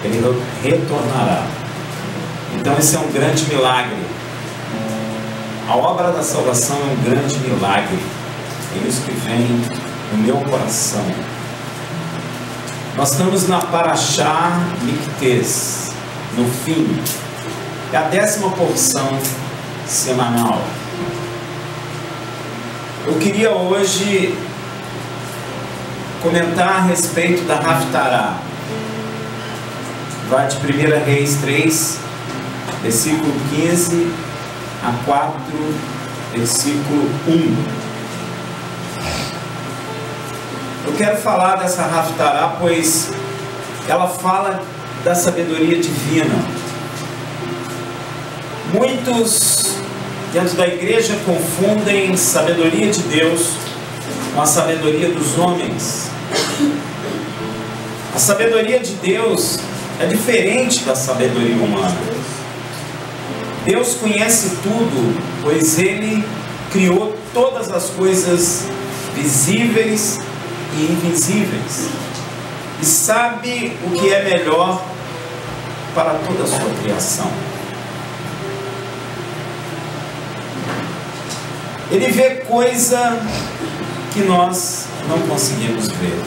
Ele retornará. Então esse é um grande milagre. A obra da salvação é um grande milagre. É isso que vem no meu coração. Nós estamos na Parashá Miktés, no fim. É a 10ª porção semanal. Eu queria hoje comentar a respeito da Haftarah. Vai de 1 Reis 3, versículo 15 a 4, versículo 1. Eu quero falar dessa Haftarah, pois ela fala da sabedoria divina. Muitos dentro da igreja confundem sabedoria de Deus com a sabedoria dos homens. A sabedoria de Deus é diferente da sabedoria humana. Deus conhece tudo, pois Ele criou todas as coisas visíveis e invisíveis, e sabe o que é melhor para toda a sua criação. Ele vê coisa que nós não conseguimos ver.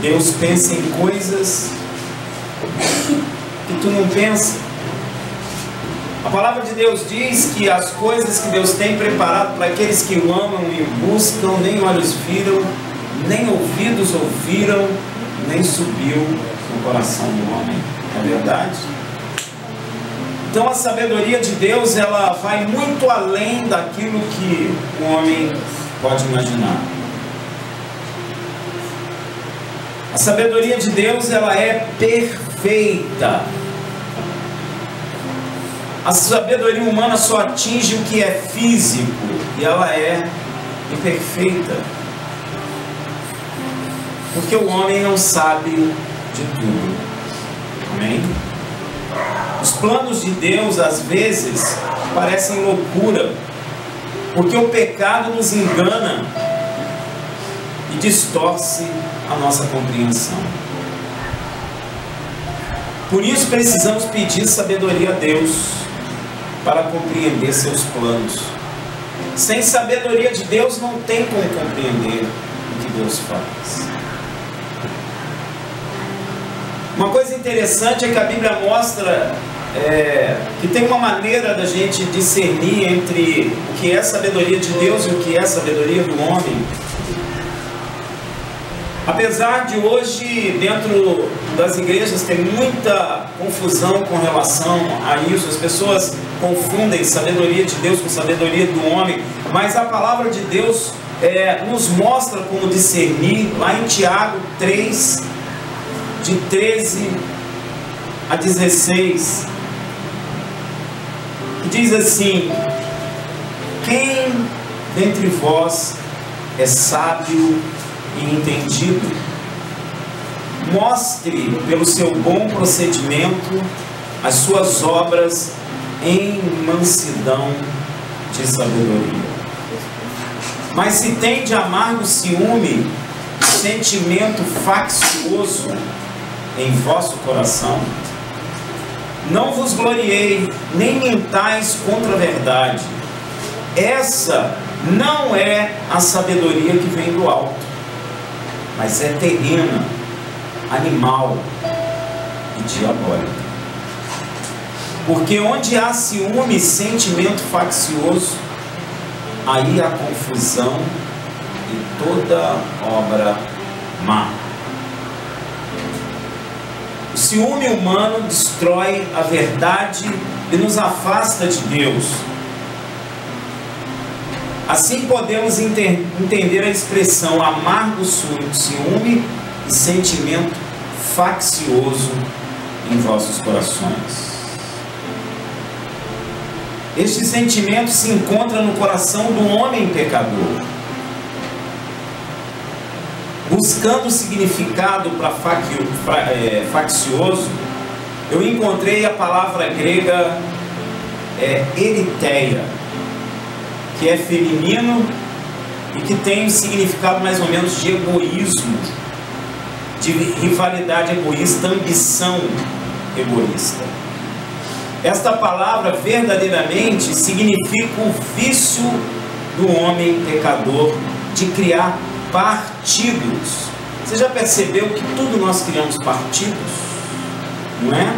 Deus pensa em coisas que tu não pensa. A palavra de Deus diz que as coisas que Deus tem preparado para aqueles que o amam e o buscam, nem olhos viram, nem ouvidos ouviram, nem subiu no coração do homem. É verdade? Então a sabedoria de Deus, ela vai muito além daquilo que o homem pode imaginar. A sabedoria de Deus, ela é perfeita. A sabedoria humana só atinge o que é físico, e ela é imperfeita. Porque o homem não sabe de tudo. Amém? Os planos de Deus, às vezes, parecem loucura, porque o pecado nos engana e distorce a nossa compreensão. Por isso precisamos pedir sabedoria a Deus para compreender seus planos. Sem sabedoria de Deus não tem como compreender o que Deus faz. Uma coisa interessante é que a Bíblia mostra que tem uma maneira da gente discernir entre o que é sabedoria de Deus e o que é sabedoria do homem. Apesar de hoje, dentro das igrejas, ter muita confusão com relação a isso, as pessoas confundem sabedoria de Deus com sabedoria do homem, mas a palavra de Deus nos mostra como discernir, lá em Tiago 3, de 13 a 16, que diz assim: quem dentre vós é sábio e entendido, mostre pelo seu bom procedimento as suas obras em mansidão de sabedoria. Mas se tem de amargo ciúme, sentimento faccioso em vosso coração, não vos gloriei, nem mentais contra a verdade. Essa não é a sabedoria que vem do alto, mas é terrena, animal e diabólica. Porque onde há ciúme e sentimento faccioso, aí há confusão e toda obra má. O ciúme humano destrói a verdade e nos afasta de Deus. Assim podemos entender a expressão amargo ciúme e sentimento faccioso em vossos corações. Este sentimento se encontra no coração do homem pecador. Buscando o significado para faccioso, eu encontrei a palavra grega eriteia, que é feminino e que tem um significado mais ou menos de egoísmo. de rivalidade egoísta, ambição egoísta. Esta palavra verdadeiramente significa o vício do homem pecador de criar partidos. Você já percebeu que tudo nós criamos partidos? Não é?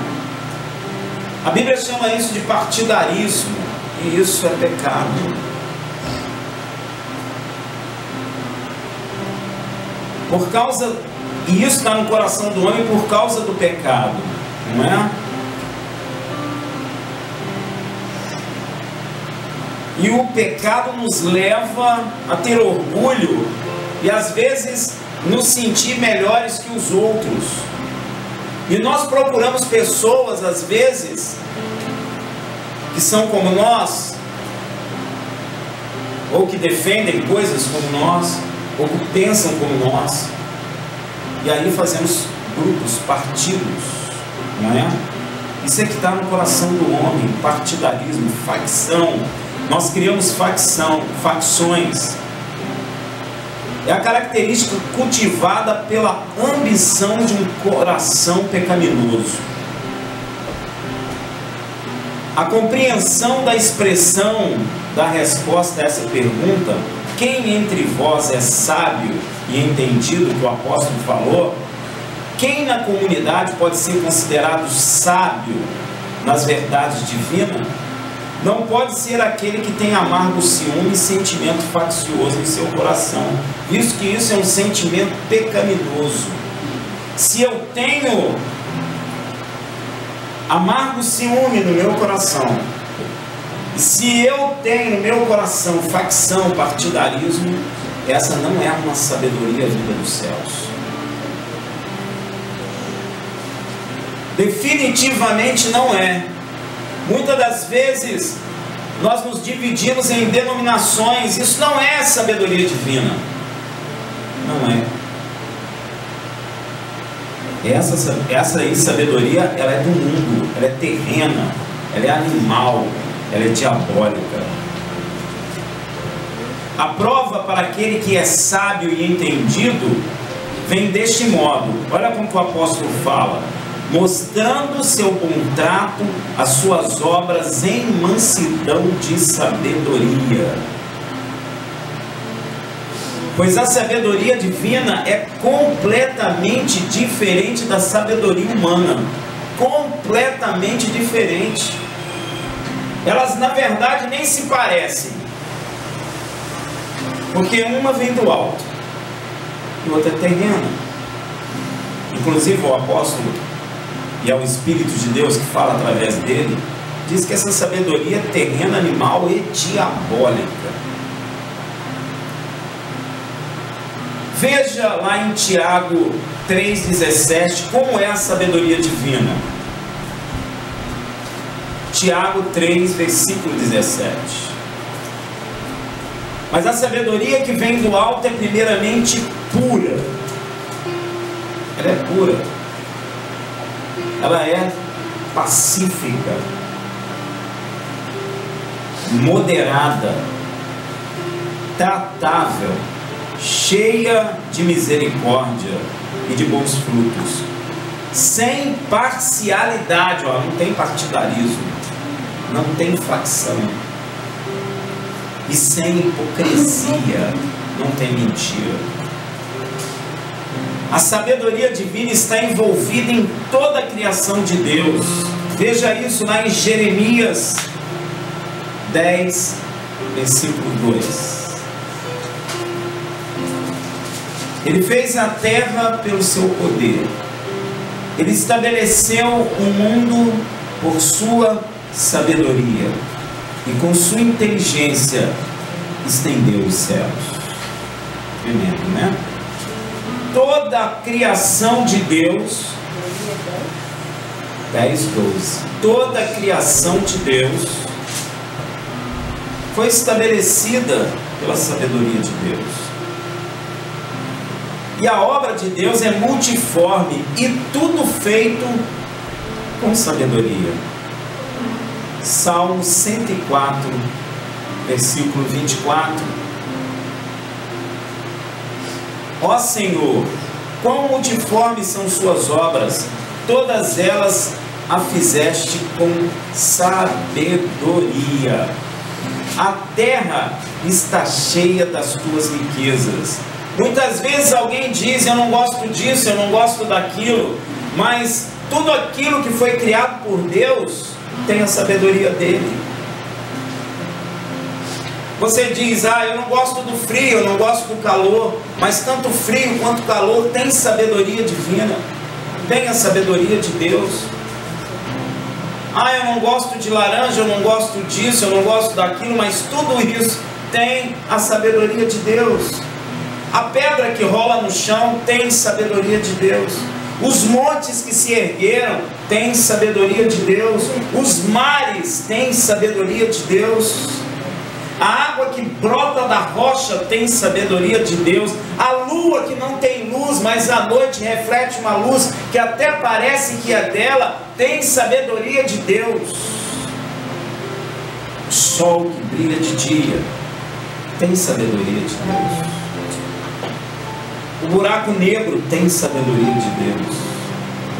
A Bíblia chama isso de partidarismo, e isso é pecado. E isso está no coração do homem por causa do pecado, não é? E o pecado nos leva a ter orgulho e às vezes nos sentir melhores que os outros. E nós procuramos pessoas, às vezes, que são como nós, ou que defendem coisas como nós, ou que pensam como nós, e aí fazemos grupos, partidos, não é? Isso é que está no coração do homem, partidarismo, facção. Nós criamos facções. É a característica cultivada pela ambição de um coração pecaminoso. A compreensão da expressão da resposta a essa pergunta, quem entre vós é sábio e entendido, que o apóstolo falou, quem na comunidade pode ser considerado sábio nas verdades divinas, não pode ser aquele que tem amargo ciúme e sentimento faccioso em seu coração, visto que isso é um sentimento pecaminoso. Se eu tenho amargo ciúme no meu coração, e se eu tenho no meu coração facção, partidarismo, essa não é uma sabedoria vinda dos céus. Definitivamente não é. Muitas das vezes nós nos dividimos em denominações. Isso não é sabedoria divina. Não é. Essa aí, sabedoria, ela é do mundo, ela é terrena, ela é animal, ela é diabólica. A prova para aquele que é sábio e entendido vem deste modo. Olha como que o apóstolo fala: mostrando seu bom trato, as suas obras em mansidão de sabedoria. Pois a sabedoria divina é completamente diferente da sabedoria humana. Completamente diferente. Elas, na verdade, nem se parecem. Porque uma vem do alto e outra é terrena. Inclusive o apóstolo, e é o Espírito de Deus que fala através dele, diz que essa sabedoria é terrena, animal e diabólica. Veja lá em Tiago 3,17 como é a sabedoria divina. Tiago 3, versículo 17. Mas a sabedoria que vem do alto é primeiramente pura. Ela é pura. Ela é pacífica, moderada, tratável, cheia de misericórdia e de bons frutos, sem parcialidade, não tem partidarismo, não tem facção, e sem hipocrisia, não tem mentira. A sabedoria divina está envolvida em toda a criação de Deus. Veja isso lá em Jeremias 10, versículo 2. Ele fez a terra pelo seu poder. Ele estabeleceu o mundo por sua sabedoria. E com sua inteligência estendeu os céus. Tremendo, né? Toda a criação de Deus, 10, 12, toda a criação de Deus foi estabelecida pela sabedoria de Deus. E a obra de Deus é multiforme e tudo feito com sabedoria. Salmo 104, versículo 24. Ó Senhor, Quão multiformes são suas obras, todas elas a fizeste com sabedoria. A terra está cheia das tuas riquezas. Muitas vezes alguém diz: eu não gosto disso, eu não gosto daquilo, mas tudo aquilo que foi criado por Deus tem a sabedoria dele. Você diz: eu não gosto do frio, eu não gosto do calor, mas tanto o frio quanto o calor tem sabedoria divina, tem a sabedoria de Deus. Eu não gosto de laranja, eu não gosto disso, eu não gosto daquilo, mas tudo isso tem a sabedoria de Deus. A pedra que rola no chão tem sabedoria de Deus. Os montes que se ergueram têm sabedoria de Deus. Os mares têm sabedoria de Deus. A água que brota da rocha tem sabedoria de Deus. A lua que não tem luz, mas à noite reflete uma luz que até parece que é dela, tem sabedoria de Deus. O sol que brilha de dia tem sabedoria de Deus. O buraco negro tem sabedoria de Deus.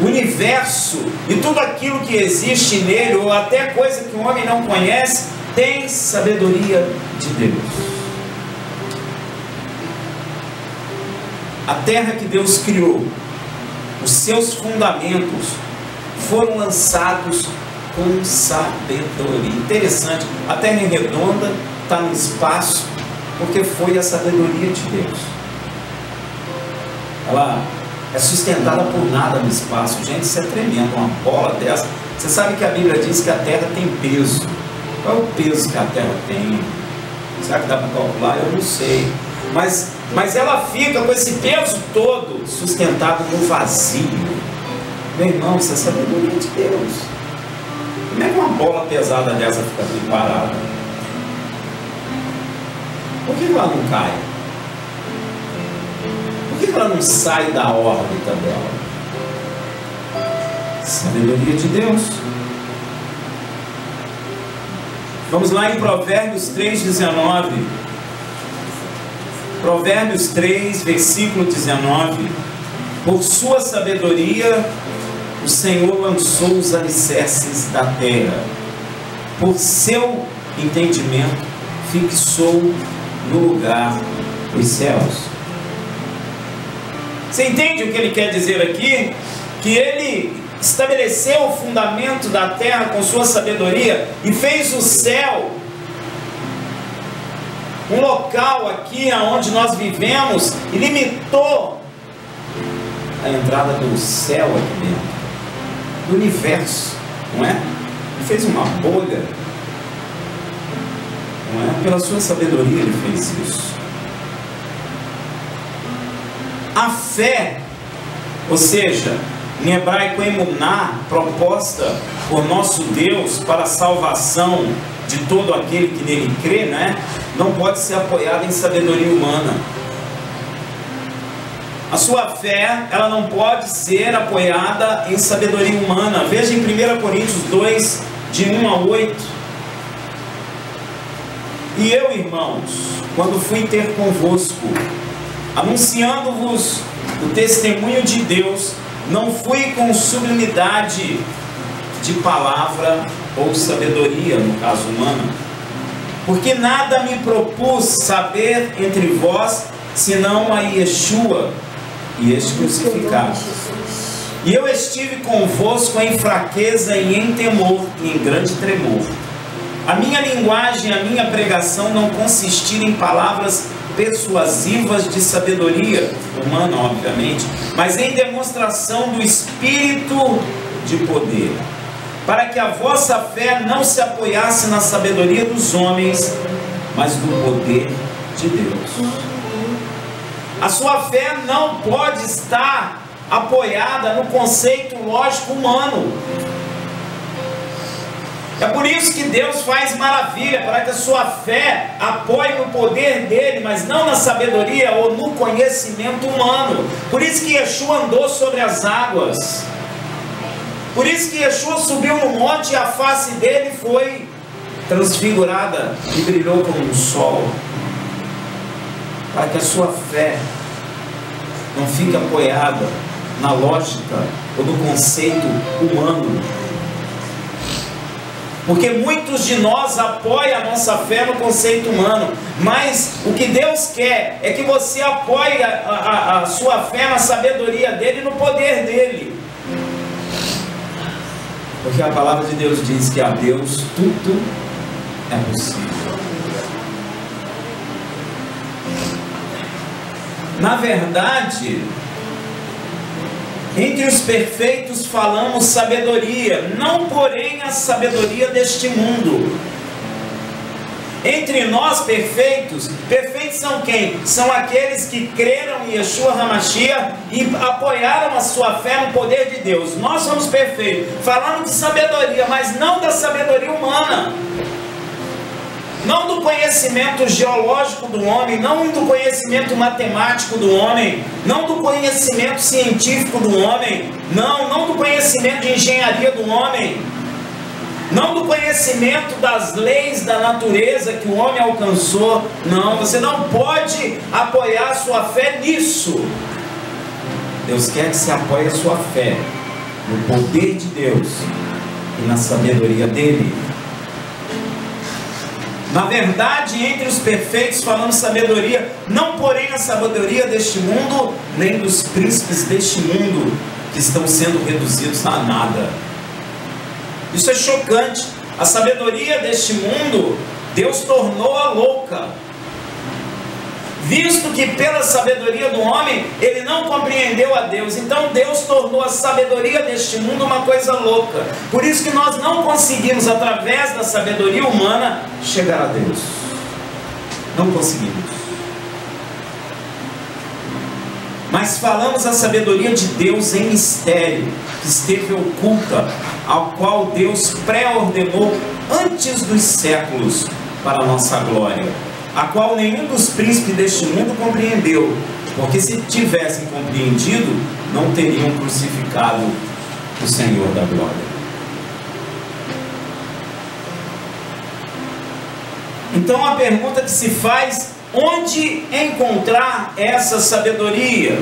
O universo e tudo aquilo que existe nele, ou até coisa que o homem não conhece, tem sabedoria de Deus. A terra que Deus criou, os seus fundamentos foram lançados com sabedoria. Interessante, a terra é redonda, está no espaço, porque foi a sabedoria de Deus. Ela é sustentada por nada no espaço. Gente, isso é tremendo, uma bola dessa. Você sabe que a Bíblia diz que a terra tem peso. Qual é o peso que a terra tem? Será que dá para calcular? Eu não sei. Mas ela fica com esse peso todo sustentado no vazio. Meu irmão, isso é sabedoria de Deus. Como é que uma bola pesada dessa fica ali parada? Por que ela não cai? Por que ela não sai da órbita dela? Sabedoria de Deus. Vamos lá em Provérbios 3,19. Provérbios 3, versículo 19. Por sua sabedoria, o Senhor lançou os alicerces da terra. Por seu entendimento, fixou no lugar os céus. Você entende o que ele quer dizer aqui? Que ele estabeleceu o fundamento da terra com sua sabedoria e fez o céu um local aqui onde nós vivemos e limitou a entrada do céu aqui dentro, do universo, não é? Ele fez uma bolha, não é? Pela sua sabedoria ele fez isso. A fé, ou seja, em hebraico emuná, proposta por nosso Deus para a salvação de todo aquele que nele crê, né? Não pode ser apoiada em sabedoria humana. A sua fé, ela não pode ser apoiada em sabedoria humana. Veja em 1 Coríntios 2, de 1 a 8. E eu, irmãos, quando fui ter convosco, anunciando-vos o testemunho de Deus, não fui com sublimidade de palavra ou sabedoria, no caso humano, porque nada me propus saber entre vós, senão a Yeshua e este crucificado. E eu estive convosco em fraqueza e em temor e em grande tremor. A minha linguagem, a minha pregação não consistiram em palavras persuasivas de sabedoria humana, obviamente, mas em demonstração do Espírito de poder, para que a vossa fé não se apoiasse na sabedoria dos homens, mas no poder de Deus. A sua fé não pode estar apoiada no conceito lógico humano. É por isso que Deus faz maravilha, para que a sua fé apoie no poder dele, mas não na sabedoria ou no conhecimento humano. Por isso que Yeshua andou sobre as águas. Por isso que Yeshua subiu no monte e a face dele foi transfigurada e brilhou como um sol. Para que a sua fé não fique apoiada na lógica ou no conceito humano. Porque muitos de nós apoiam a nossa fé no conceito humano, mas o que Deus quer é que você apoie a sua fé na sabedoria dele e no poder dele. Porque a palavra de Deus diz que a Deus tudo é possível. Na verdade, entre os perfeitos falamos sabedoria, não porém a sabedoria deste mundo. Entre nós perfeitos são quem? São aqueles que creram em Yeshua HaMashiach e apoiaram a sua fé no poder de Deus. Nós somos perfeitos, falando de sabedoria, mas não da sabedoria humana. Não do conhecimento geológico do homem, não do conhecimento matemático do homem, não do conhecimento científico do homem, não do conhecimento de engenharia do homem, não do conhecimento das leis da natureza que o homem alcançou. Não, você não pode apoiar a sua fé nisso. Deus quer que você apoie a sua fé no poder de Deus e na sabedoria dele. Na verdade, entre os perfeitos falamos sabedoria, não porém a sabedoria deste mundo, nem dos príncipes deste mundo, que estão sendo reduzidos a nada. Isso é chocante. A sabedoria deste mundo, Deus tornou-a louca, visto que pela sabedoria do homem, ele não compreendeu a Deus. Então Deus tornou a sabedoria deste mundo uma coisa louca. Por isso que nós não conseguimos, através da sabedoria humana, chegar a Deus. Não conseguimos. Mas falamos a sabedoria de Deus em mistério, que esteve oculta, ao qual Deus pré-ordenou antes dos séculos para a nossa glória, a qual nenhum dos príncipes deste mundo compreendeu, porque se tivessem compreendido, não teriam crucificado o Senhor da glória. Então a pergunta que se faz: onde encontrar essa sabedoria?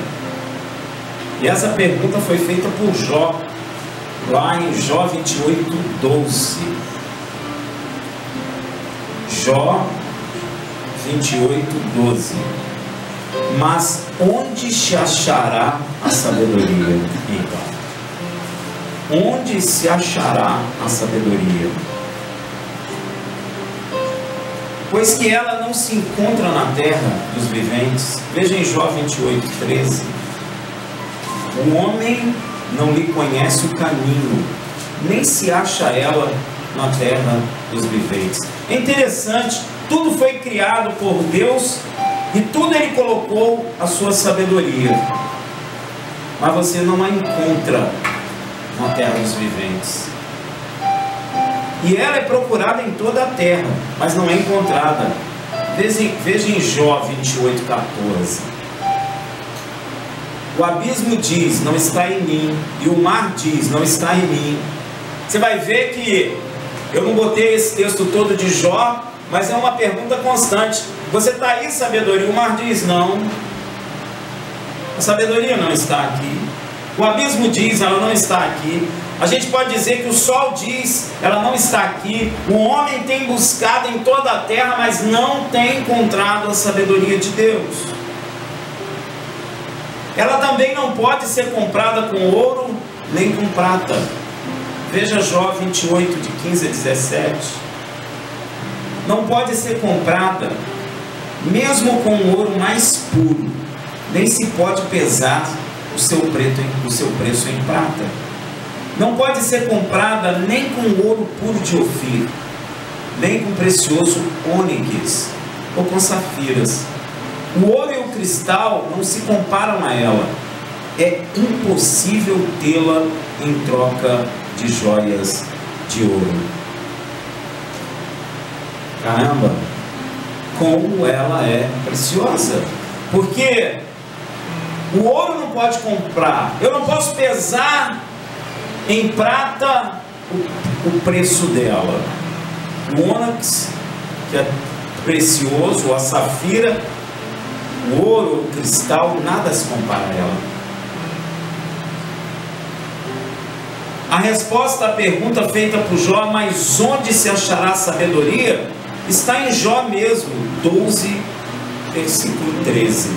E essa pergunta foi feita por Jó, lá em Jó 28:12. Jó 28:12. Mas onde se achará a sabedoria? Então, onde se achará a sabedoria? Pois que ela não se encontra na terra dos viventes. Veja em Jó 28:13. O homem não lhe conhece o caminho, nem se acha ela na terra dos viventes. É interessante, tudo foi criado por Deus e tudo ele colocou a sua sabedoria, mas você não a encontra na terra dos viventes. E ela é procurada em toda a terra, mas não é encontrada. Veja em Jó 28:14. O abismo diz, não está em mim, e o mar diz, não está em mim. Você vai ver que eu não botei esse texto todo de Jó, mas é uma pergunta constante. Você está aí, sabedoria? O mar diz, não. A sabedoria não está aqui. O abismo diz, ela não está aqui. A gente pode dizer que o sol diz, ela não está aqui. O homem tem buscado em toda a terra, mas não tem encontrado a sabedoria de Deus. Ela também não pode ser comprada com ouro, nem com prata. Veja Jó 28, de 15 a 17. Não pode ser comprada, mesmo com o ouro mais puro, nem se pode pesar o seu preço em prata. Não pode ser comprada nem com ouro puro de Ofir, nem com precioso ônix ou com safiras. O ouro e o cristal não se comparam a ela. É impossível tê-la em troca de joias de ouro. Caramba, como ela é preciosa! Porque o ouro não pode comprar. Eu não posso pesar em prata o preço dela. O ônix, que é precioso, ou a safira, o ouro, o cristal, nada se compara a ela. A resposta à pergunta feita por Jó, mas onde se achará sabedoria, está em Jó mesmo, 12, versículo 13.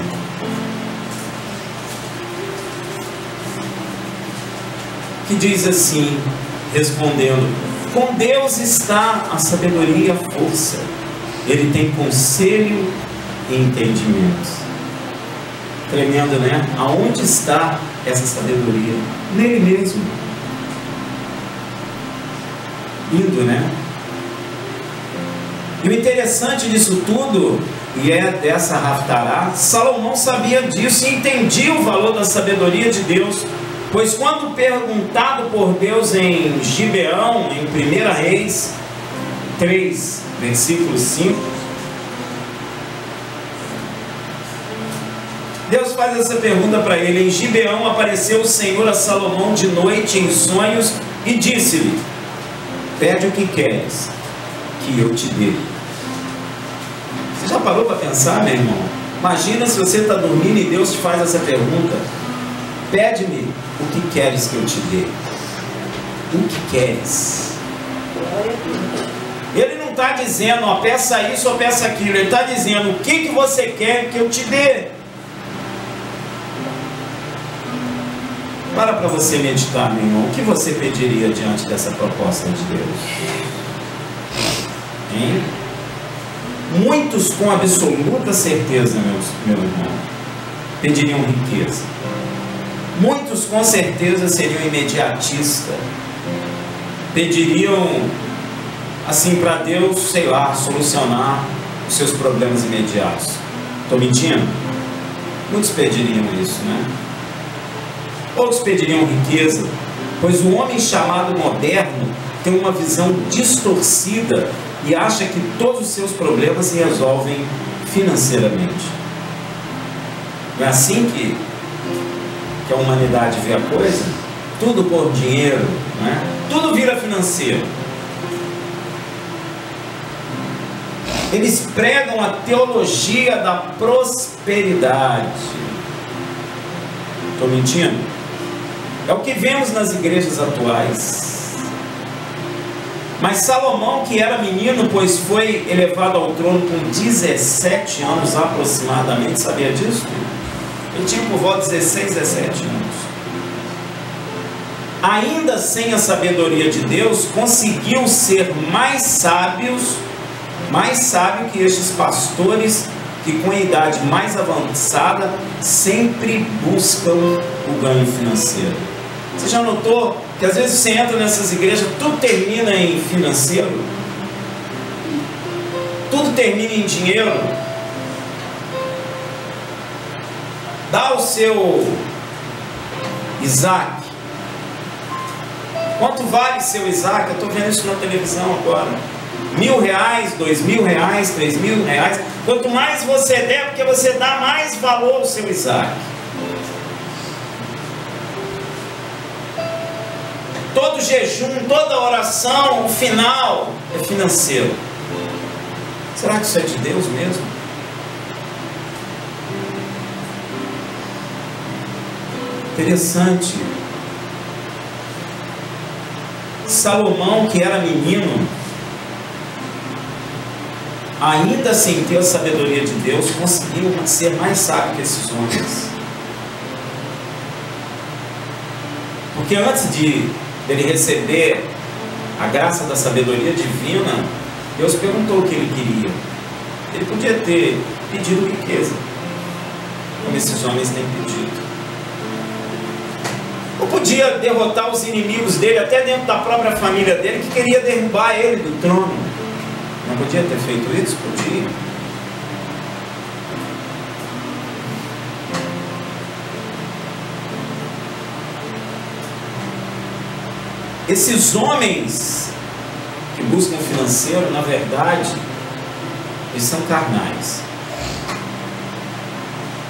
Que diz assim, respondendo: com Deus está a sabedoria e a força, Ele tem conselho e entendimento. Tremendo, né? Aonde está essa sabedoria? Nele mesmo. Lindo, né? E o interessante disso tudo, e é dessa Haftará, Salomão sabia disso e entendia o valor da sabedoria de Deus, pois quando perguntado por Deus em Gibeão, em 1 Reis 3, versículo 5, Deus faz essa pergunta para ele. Em Gibeão apareceu o Senhor a Salomão de noite em sonhos e disse-lhe: pede o que queres, que eu te dê. Você já parou para pensar, meu irmão? Imagina se você está dormindo e Deus te faz essa pergunta: pede-me o que queres que eu te dê. O que queres? Ele não está dizendo, ó, peça isso ou peça aquilo. Ele está dizendo, o que você quer que eu te dê? Para você meditar, meu irmão. O que você pediria diante dessa proposta de Deus? Hein? Muitos com absoluta certeza, meu irmão, pediriam riqueza. Muitos com certeza seriam imediatistas. Pediriam assim para Deus, sei lá, solucionar os seus problemas imediatos. Estou mentindo? Muitos pediriam isso, né? Outros pediriam riqueza, pois o homem chamado moderno tem uma visão distorcida e acha que todos os seus problemas se resolvem financeiramente. Não é assim que a humanidade vê a coisa? Tudo por dinheiro, né? Tudo vira financeiro. Eles pregam a teologia da prosperidade. Estou mentindo? É o que vemos nas igrejas atuais. Mas Salomão, que era menino, pois foi elevado ao trono com 17 anos aproximadamente, sabia disso? Ele tinha por volta de 16, 17 anos. Ainda sem a sabedoria de Deus, conseguiu ser mais sábio que estes pastores que com a idade mais avançada sempre buscam o ganho financeiro. Você já notou que às vezes você entra nessas igrejas, tudo termina em financeiro? Tudo termina em dinheiro? Dá o seu Isaac. Quanto vale seu Isaac? Eu estou vendo isso na televisão agora. R$1.000, R$2.000, R$3.000. Quanto mais você der, porque você dá mais valor ao seu Isaac. Todo jejum, toda oração, o final é financeiro. Será que isso é de Deus mesmo? Interessante. Salomão, que era menino, ainda sem ter a sabedoria de Deus, conseguiu ser mais sábio que esses homens. Porque antes dele receber a graça da sabedoria divina, Deus perguntou o que ele queria. Ele podia ter pedido riqueza, como esses homens têm pedido. Ou podia derrotar os inimigos dele, até dentro da própria família dele, que queria derrubar ele do trono. Não podia ter feito isso? Podia. Esses homens que buscam financeiro, na verdade, eles são carnais.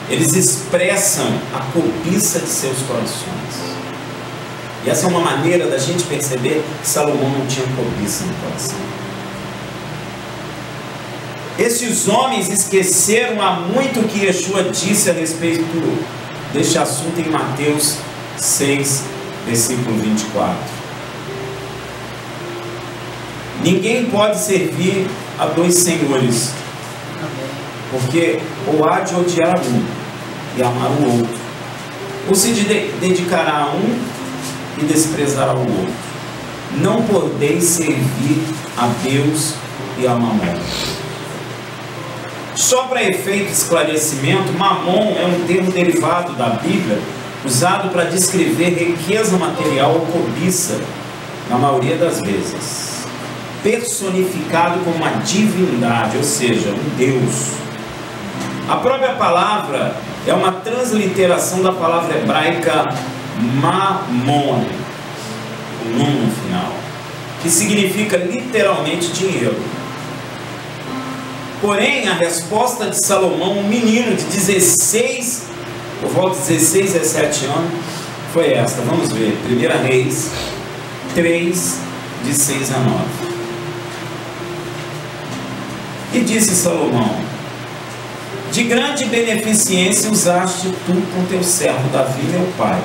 Eles expressam a cobiça de seus corações. E essa é uma maneira da gente perceber que Salomão não tinha cobiça no coração. Esses homens esqueceram há muito o que Yeshua disse a respeito deste assunto em Mateus 6, versículo 24. Ninguém pode servir a dois senhores, porque ou há de odiar um e amar o outro, ou se dedicará a um e desprezará o outro. Não podeis servir a Deus e a Mamon. Só para efeito de esclarecimento, Mamon é um termo derivado da Bíblia, usado para descrever riqueza material ou cobiça, na maioria das vezes, personificado como uma divindade, ou seja, um Deus. A própria palavra é uma transliteração da palavra hebraica mamon, o nome no final, que significa literalmente dinheiro. Porém, a resposta de Salomão, um menino de 16, por volta de 16, 17 anos, foi esta. Vamos ver, 1 Reis 3, de 6 a 9. E disse Salomão: de grande beneficência usaste tu com teu servo Davi, meu pai,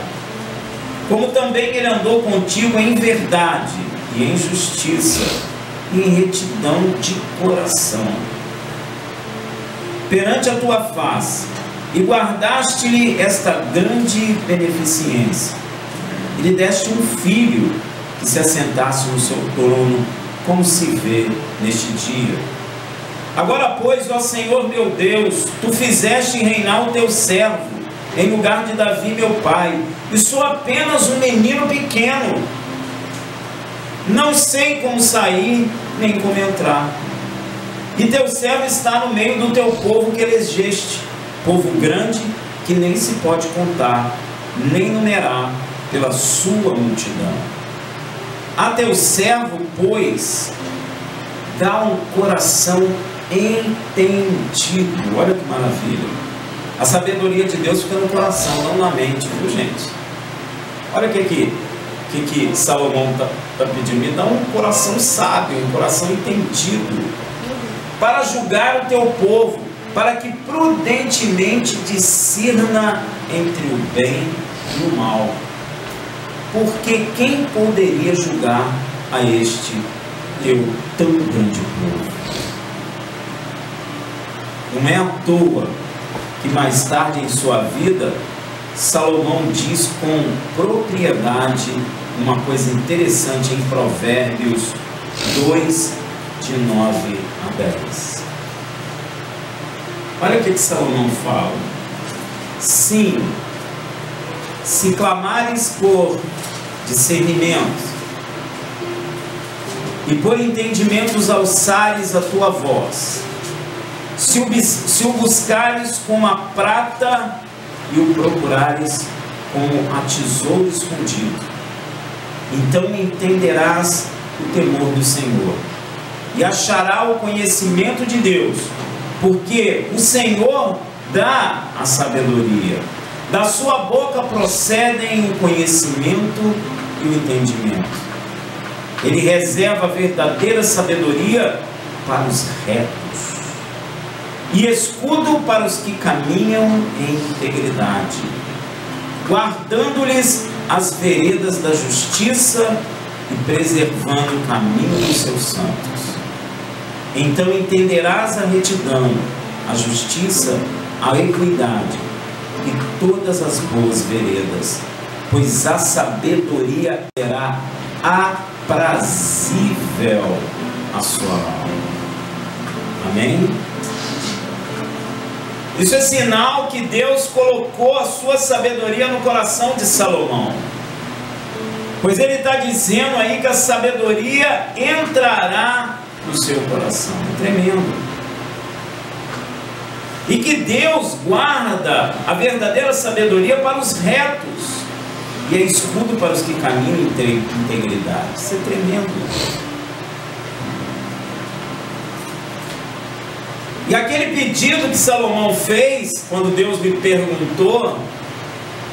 como também ele andou contigo em verdade e em justiça e em retidão de coração perante a tua face, e guardaste-lhe esta grande beneficência, e lhe deste um filho que se assentasse no seu trono, como se vê neste dia. Agora, pois, ó Senhor meu Deus, tu fizeste reinar o teu servo em lugar de Davi meu pai, e sou apenas um menino pequeno, não sei como sair nem como entrar. E teu servo está no meio do teu povo que elegeste, povo grande que nem se pode contar, nem numerar pela sua multidão. A teu servo, pois, dá um coração entendido. Olha que maravilha. A sabedoria de Deus fica no coração, não na mente, viu, gente? Olha o que Salomão está pedindo. Me dá um coração sábio, um coração entendido, para julgar o teu povo, para que prudentemente discirna entre o bem e o mal. Porque quem poderia julgar a este teu tão grande povo? Não é à toa que mais tarde em sua vida, Salomão diz com propriedade uma coisa interessante em Provérbios 2, de 9 a 10. Olha o que Salomão fala. Sim, se clamares por discernimento e por entendimentos alçares a tua voz, se o buscares como a prata e o procurares como a tesouro escondido, então entenderás o temor do Senhor e achará o conhecimento de Deus, porque o Senhor dá a sabedoria, da sua boca procedem o conhecimento e o entendimento. Ele reserva a verdadeira sabedoria para os retos e escudo para os que caminham em integridade, guardando-lhes as veredas da justiça e preservando o caminho dos seus santos. Então entenderás a retidão, a justiça, a equidade e todas as boas veredas, pois a sabedoria será aprazível à sua alma. Amém? Isso é sinal que Deus colocou a sua sabedoria no coração de Salomão, pois ele está dizendo aí que a sabedoria entrará no seu coração. Tremendo. E que Deus guarda a verdadeira sabedoria para os retos e é escudo para os que caminham em integridade. Isso é tremendo. E aquele pedido que Salomão fez quando Deus lhe perguntou,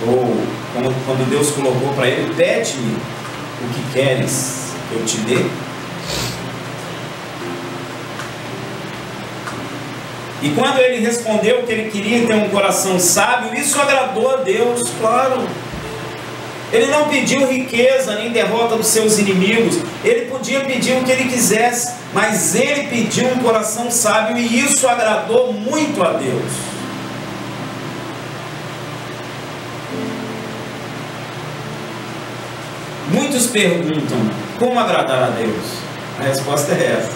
ou quando Deus colocou para ele: pede-me o que queres que eu te dê. E quando ele respondeu que ele queria ter um coração sábio, isso agradou a Deus, claro. Ele não pediu riqueza nem derrota dos seus inimigos. Ele podia pedir o que ele quisesse, mas ele pediu um coração sábio e isso agradou muito a Deus. Muitos perguntam, como agradar a Deus? A resposta é essa.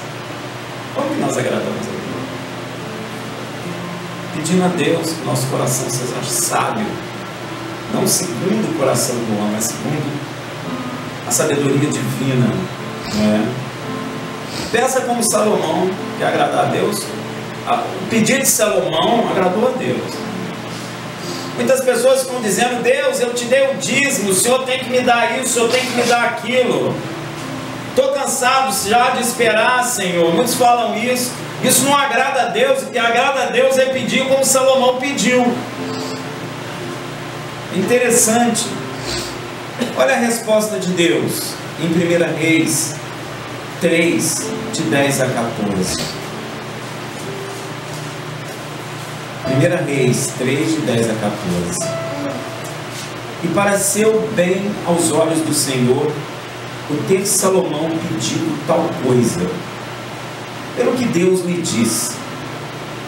Como que nós agradamos a Deus? Pedindo a Deus que nosso coração seja sábio, não segundo o coração do homem, mas segundo a sabedoria divina, não é? Peça como Salomão, que agradar a Deus. O pedido de Salomão agradou a Deus. Muitas pessoas ficam dizendo, Deus, eu te dei o dízimo, o Senhor tem que me dar isso, o Senhor tem que me dar aquilo. Estou cansado já de esperar, Senhor. Muitos falam isso. Isso não agrada a Deus. O que agrada a Deus é pedir como Salomão pediu. Interessante. Olha a resposta de Deus em 1 Reis 3, de 10 a 14. 1 Reis 3, de 10 a 14. E pareceu bem aos olhos do Senhor o ter Salomão pedido tal coisa, pelo que Deus lhe disse: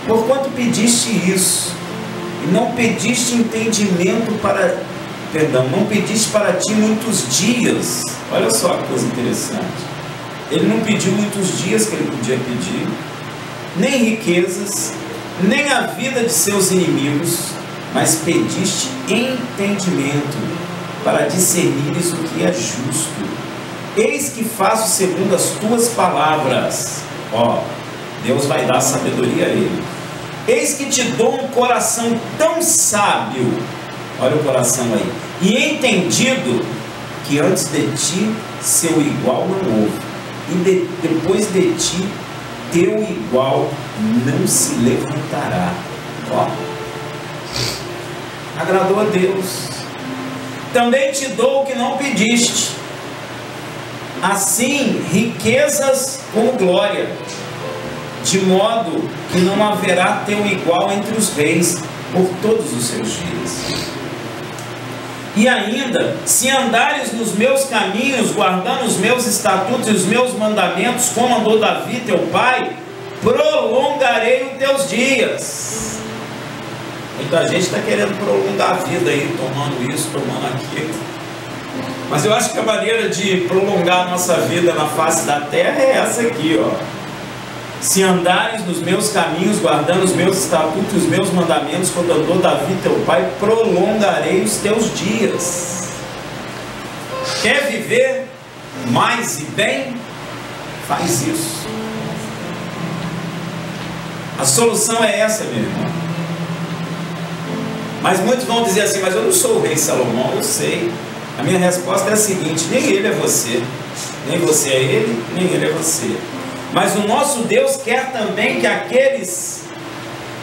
porquanto pediste isso, e não pediste entendimento não pediste para ti muitos dias. Olha só que coisa interessante. Ele não pediu muitos dias que ele podia pedir, nem riquezas, nem a vida de seus inimigos, mas pediste entendimento para discernires o que é justo. Eis que faço segundo as tuas palavras. Deus vai dar sabedoria a ele. Eis que te dou um coração tão sábio, olha o coração aí, e entendido, que antes de ti seu igual não houve, e depois de ti teu igual não se levantará. Agradou a Deus. Também te dou o que não pediste, assim riquezas como glória, de modo que não haverá teu igual entre os reis por todos os seus dias. E ainda, se andares nos meus caminhos, guardando os meus estatutos e os meus mandamentos, como andou Davi teu pai, prolongarei os teus dias. Muita gente está querendo prolongar a vida aí, tomando isso, tomando aquilo. Mas eu acho que a maneira de prolongar a nossa vida na face da terra é essa aqui, Se andares nos meus caminhos, guardando os meus estatutos e os meus mandamentos, quando andou Davi teu pai, prolongarei os teus dias. Quer viver mais e bem? Faz isso. A solução é essa, meu irmão. Mas muitos vão dizer assim, mas eu não sou o rei Salomão. Eu sei. A minha resposta é a seguinte: nem ele é você, nem você é ele, nem ele é você. Mas o nosso Deus quer também que aqueles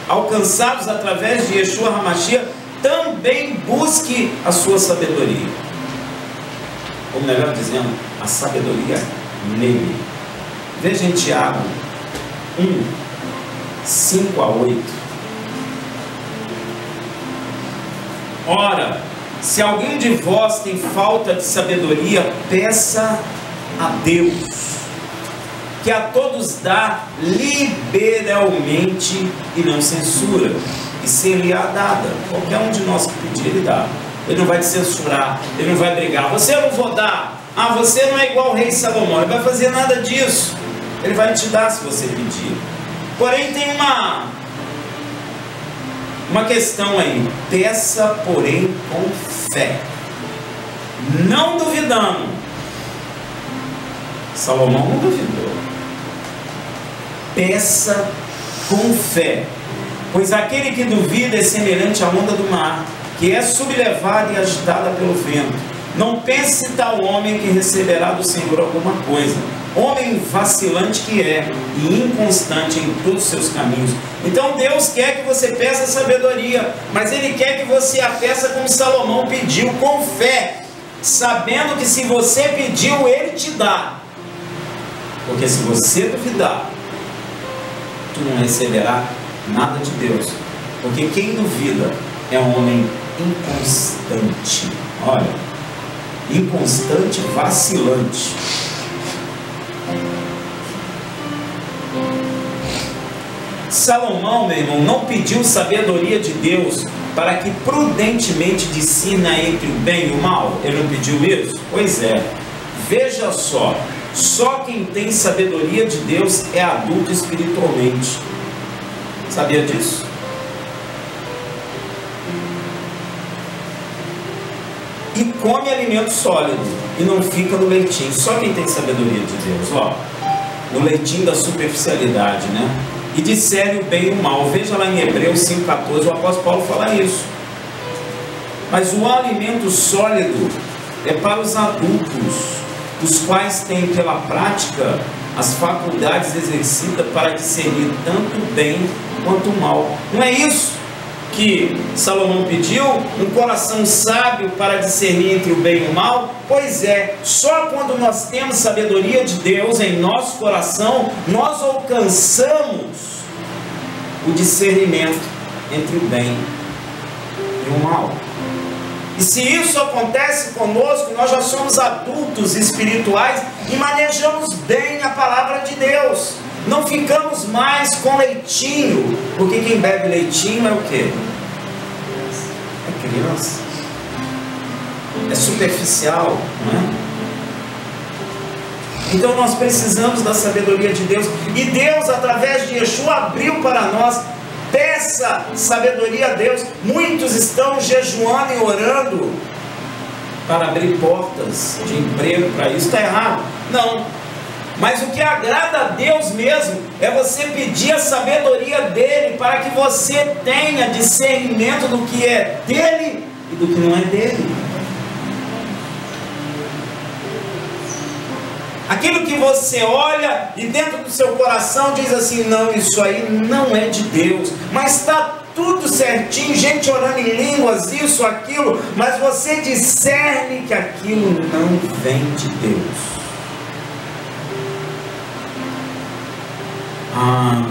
alcançados através de Yeshua HaMashiach também busque a sua sabedoria. Ou melhor dizendo, a sabedoria nele. Veja em Tiago 1, 5 a 8. Ora, se alguém de vós tem falta de sabedoria, peça a Deus, que a todos dá liberalmente e não censura, e ser-lhe-á dada. Qualquer um de nós que pedir, ele dá. Ele não vai te censurar, ele não vai brigar. Você eu não vou dar. Você não é igual ao rei Salomão. Ele vai fazer nada disso. Ele vai te dar se você pedir. Porém tem uma questão aí: peça, porém, com fé, não duvidando. Salomão não duvidou. Peça com fé, pois aquele que duvida é semelhante à onda do mar, que é sublevada e agitada pelo vento. Não pense tal homem que receberá do Senhor alguma coisa. Homem vacilante que é, e inconstante em todos os seus caminhos. Então Deus quer que você peça sabedoria, mas Ele quer que você a peça como Salomão pediu, com fé, sabendo que se você pediu, Ele te dá. Porque se você duvidar, tu não receberá nada de Deus. Porque quem duvida é um homem inconstante. Olha, inconstante, vacilante. Salomão, meu irmão, não pediu sabedoria de Deus para que prudentemente discina entre o bem e o mal? Ele não pediu isso? Pois é. Veja só quem tem sabedoria de Deus é adulto espiritualmente. Sabia disso? E come alimento sólido e não fica no leitinho. Só quem tem sabedoria de Deus, ó, no leitinho da superficialidade, né? E discerne o bem e o mal. Veja lá em Hebreus 5,14, o apóstolo Paulo fala isso. Mas o alimento sólido é para os adultos, os quais têm pela prática as faculdades exercidas para discernir tanto o bem quanto o mal. Não é isso que Salomão pediu? Um coração sábio para discernir entre o bem e o mal? Pois é, só quando nós temos sabedoria de Deus em nosso coração, nós alcançamos o discernimento entre o bem e o mal. E se isso acontece conosco, nós já somos adultos espirituais e manejamos bem a palavra de Deus. Não ficamos mais com leitinho, porque quem bebe leitinho é o quê? É criança. É superficial, não é? Então nós precisamos da sabedoria de Deus. E Deus, através de Yeshua, abriu para nós. Peça sabedoria a Deus. Muitos estão jejuando e orando para abrir portas de emprego para isso. Está errado? Não. Mas o que agrada a Deus mesmo é você pedir a sabedoria dele para que você tenha discernimento do que é dele e do que não é dele. Aquilo que você olha e dentro do seu coração diz assim: não, isso aí não é de Deus, mas está tudo certinho, gente orando em línguas, isso, aquilo, mas você discerne que aquilo não vem de Deus.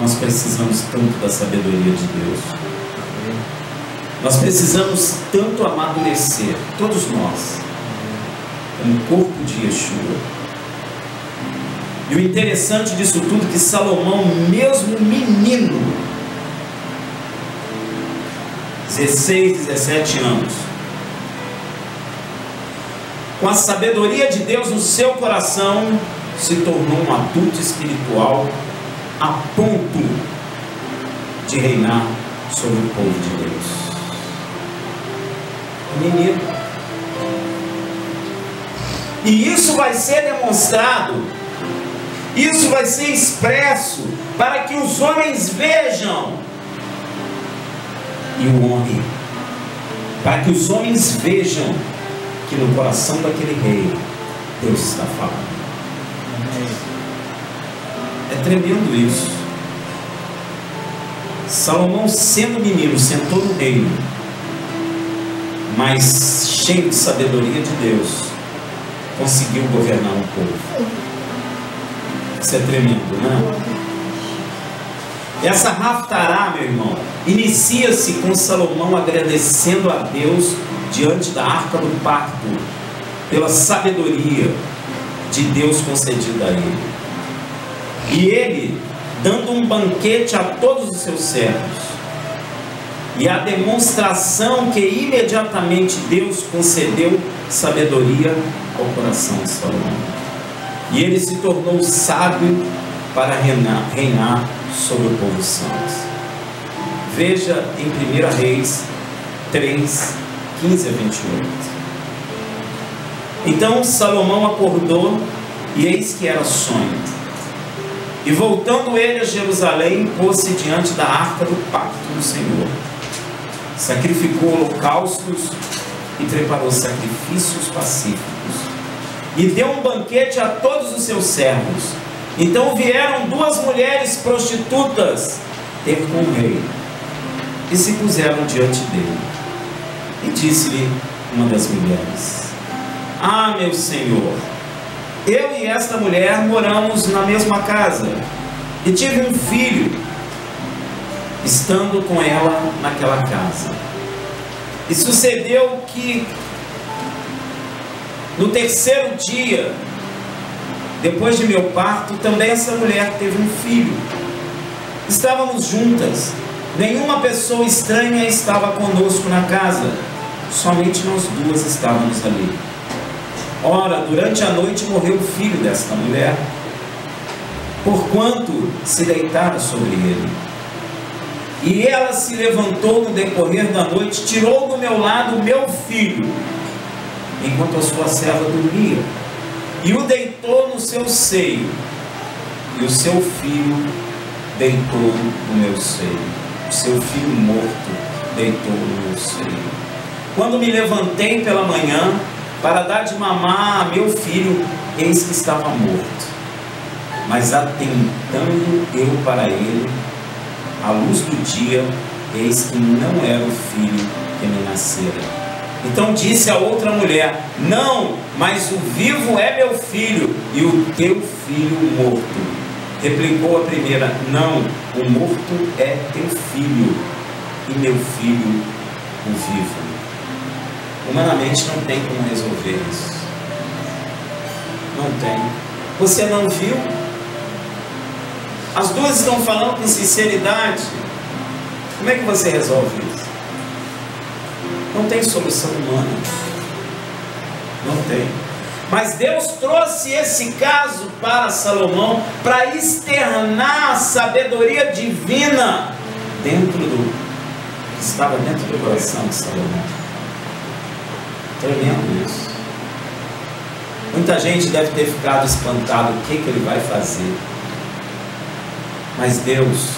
Nós precisamos tanto da sabedoria de Deus. Nós precisamos tanto amadurecer, todos nós, como corpo de Yeshua. E o interessante disso tudo é que Salomão, mesmo menino, 16, 17 anos, com a sabedoria de Deus no seu coração, se tornou um adulto espiritual a ponto de reinar sobre o povo de Deus. Menino. E isso vai ser demonstrado, isso vai ser expresso para que os homens vejam e o honrem, para que os homens vejam que no coração daquele rei Deus está falando. É tremendo isso. Salomão, sendo menino, sentou no reino, mas cheio de sabedoria de Deus, conseguiu governar um povo. Isso é tremendo, né? Essa Haftará, meu irmão, inicia-se com Salomão agradecendo a Deus diante da arca do pacto, pela sabedoria de Deus concedida a ele. E ele dando um banquete a todos os seus servos. E a demonstração que imediatamente Deus concedeu sabedoria ao coração de Salomão. E ele se tornou sábio para reinar sobre o povo santo. Veja em 1 Reis 3, 15 a 28. Então Salomão acordou, e eis que era sonho. E voltando ele a Jerusalém, pôs-se diante da arca do pacto do Senhor. Sacrificou holocaustos e preparou sacrifícios pacíficos. E deu um banquete a todos os seus servos. Então vieram duas mulheres prostitutas ter com o rei, e se puseram diante dele. E disse-lhe uma das mulheres: Ah, meu senhor, eu e esta mulher moramos na mesma casa, e tive um filho. estando com ela naquela casa. E sucedeu que no terceiro dia, depois de meu parto, também essa mulher teve um filho. Estávamos juntas, nenhuma pessoa estranha estava conosco na casa, somente nós duas estávamos ali. Ora, durante a noite morreu o filho desta mulher, porquanto se deitara sobre ele. E ela se levantou no decorrer da noite, tirou do meu lado o meu filho, enquanto a sua serva dormia, e o deitou no seu seio, e o seu filho deitou no meu seio. O seu filho morto deitou no meu seio. Quando me levantei pela manhã para dar de mamar a meu filho, eis que estava morto. Mas atentando eu para ele, à luz do dia, eis que não era o filho que me nascera. Então disse a outra mulher: não, mas o vivo é meu filho, e o teu filho morto. Replicou a primeira: não, o morto é teu filho, e meu filho o vivo. Humanamente não tem como resolver isso. Não tem. Você não viu? As duas estão falando com sinceridade. Como é que você resolve isso? Não tem solução humana. Não tem. Mas Deus trouxe esse caso para Salomão para externar a sabedoria divina que estava dentro do coração de Salomão. Tremendo isso. Muita gente deve ter ficado espantado o que ele vai fazer. Mas Deus,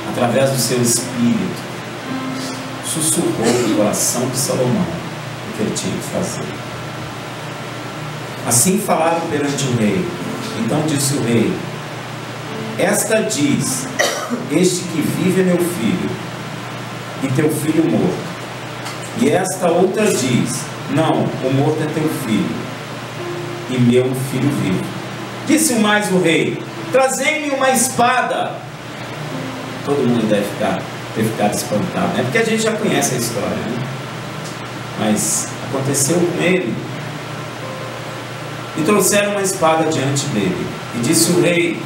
através do seu Espírito, sussurrou no coração de Salomão o que ele tinha que fazer. Assim falaram perante o rei. Então disse o rei: esta diz: este que vive é meu filho, e teu filho morto. E esta outra diz: não, o morto é teu filho, e meu filho vivo. Disse mais o rei: trazei-me uma espada. Todo mundo deve ter ficado espantado, né? Porque a gente já conhece a história, né? Mas aconteceu com ele. E trouxeram uma espada diante dele. E disse o rei: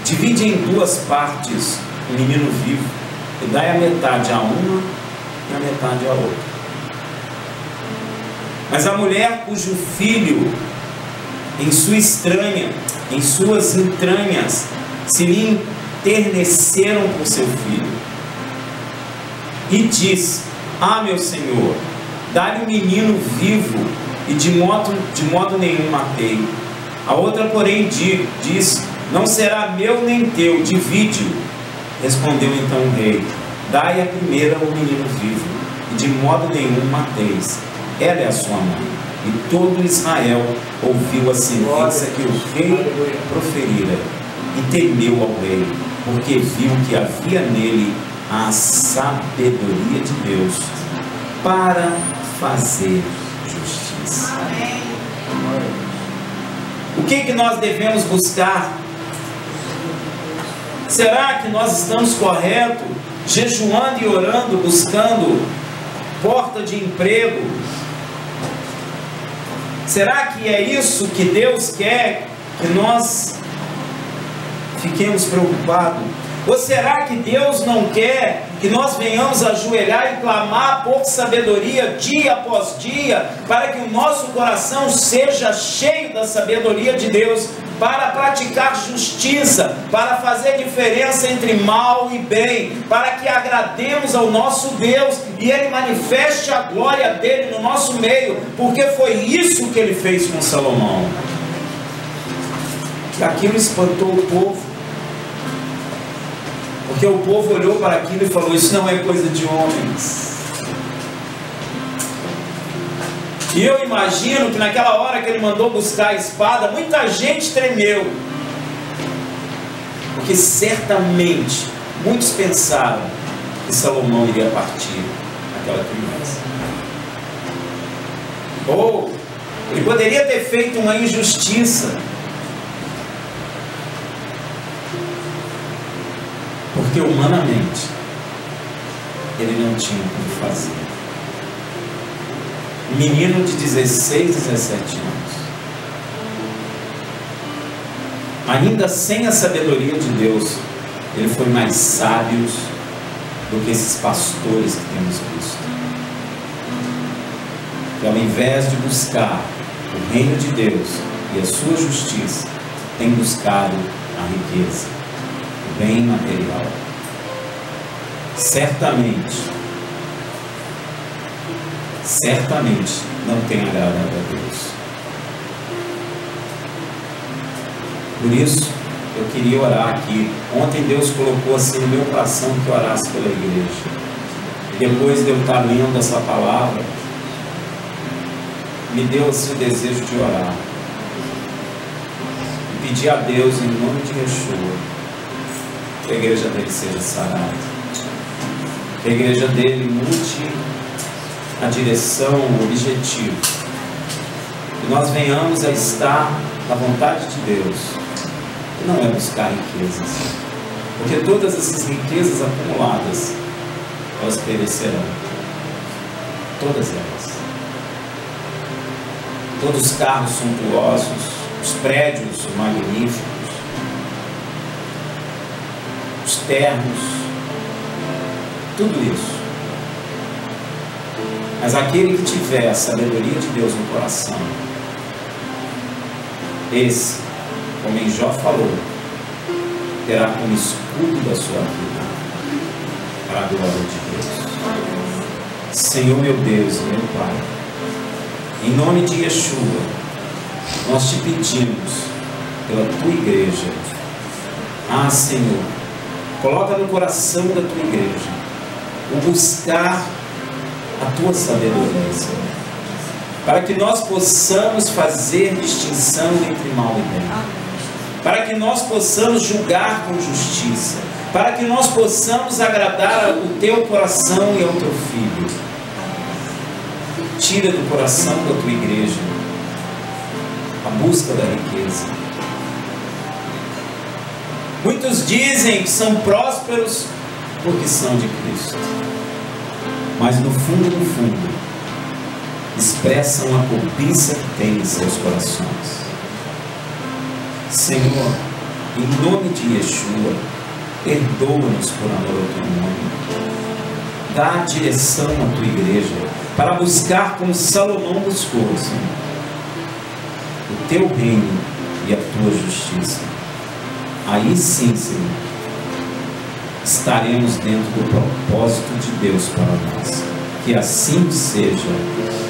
divide em duas partes o menino vivo, e dai a metade a uma e a metade a outra. Mas a mulher cujo filho em suas entranhas se lhe enterneceram por seu filho, e disse: ah, meu senhor, dá-lhe o menino vivo, e de modo nenhum matei. A outra, porém, disse: não será meu nem teu, divide-o. Respondeu então o rei: dai a primeira o menino vivo, e de modo nenhum mateis. Ela é a sua mãe. E todo Israel ouviu a sentença que o rei proferira, e temeu ao rei, porque viu que havia nele a sabedoria de Deus para fazer justiça. Amém. O que nós devemos buscar? Será que nós estamos corretos, jejuando e orando, buscando porta de emprego? Será que é isso que Deus quer que nós fiquemos preocupados? Ou será que Deus não quer que nós venhamos ajoelhar e clamar por sabedoria dia após dia, para que o nosso coração seja cheio da sabedoria de Deus, para praticar justiça, para fazer diferença entre mal e bem, para que agrademos ao nosso Deus e Ele manifeste a glória dele no nosso meio, porque foi isso que Ele fez com Salomão. E aquilo espantou o povo, porque o povo olhou para aquilo e falou: isso não é coisa de homens. E eu imagino que naquela hora que ele mandou buscar a espada, muita gente tremeu, porque certamente muitos pensaram que Salomão iria partir aquela criança. Ou ele poderia ter feito uma injustiça. porque humanamente ele não tinha como fazer. Um menino de 16, 17 anos, ainda sem a sabedoria de Deus, ele foi mais sábio do que esses pastores que temos visto, que ao invés de buscar o reino de Deus e a sua justiça, tem buscado a riqueza, o bem material. Certamente não tem agradado a Deus. Por isso, eu queria orar aqui. Ontem Deus colocou assim no meu coração que eu orasse pela igreja. E depois de eu estar lendo essa palavra, me deu assim o desejo de orar. E pedir a Deus, em nome de Yeshua, que a igreja dele seja sarada. Que a igreja dele mude a direção, o objetivo. Que nós venhamos a estar na vontade de Deus. E não é buscar riquezas. Porque todas essas riquezas acumuladas, elas perecerão. Todas elas. Todos os carros suntuosos, os prédios magníficos, os ternos, tudo isso. Mas aquele que tiver a sabedoria de Deus no coração, esse, como em Jó falou, terá como escudo da sua vida para a glória de Deus. Senhor meu Deus e meu Pai, em nome de Yeshua, nós te pedimos pela tua igreja. Ah, Senhor, coloca no coração da tua igreja o buscar a tua sabedoria, Senhor, para que nós possamos fazer distinção entre mal e bem, para que nós possamos julgar com justiça, para que nós possamos agradar o teu coração e ao teu filho. Tira do coração da tua igreja a busca da riqueza. Muitos dizem que são prósperos porque são de Cristo, mas no fundo, expressam a cobiça que tem em seus corações. Senhor, em nome de Yeshua, perdoa-nos por amor ao teu nome. Dá a direção à tua igreja para buscar como Salomão buscou, Senhor, o teu reino e a tua justiça. Aí sim, Senhor, estaremos dentro do propósito de Deus para nós. Que assim seja.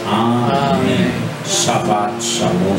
Amém. Shabbat Shalom.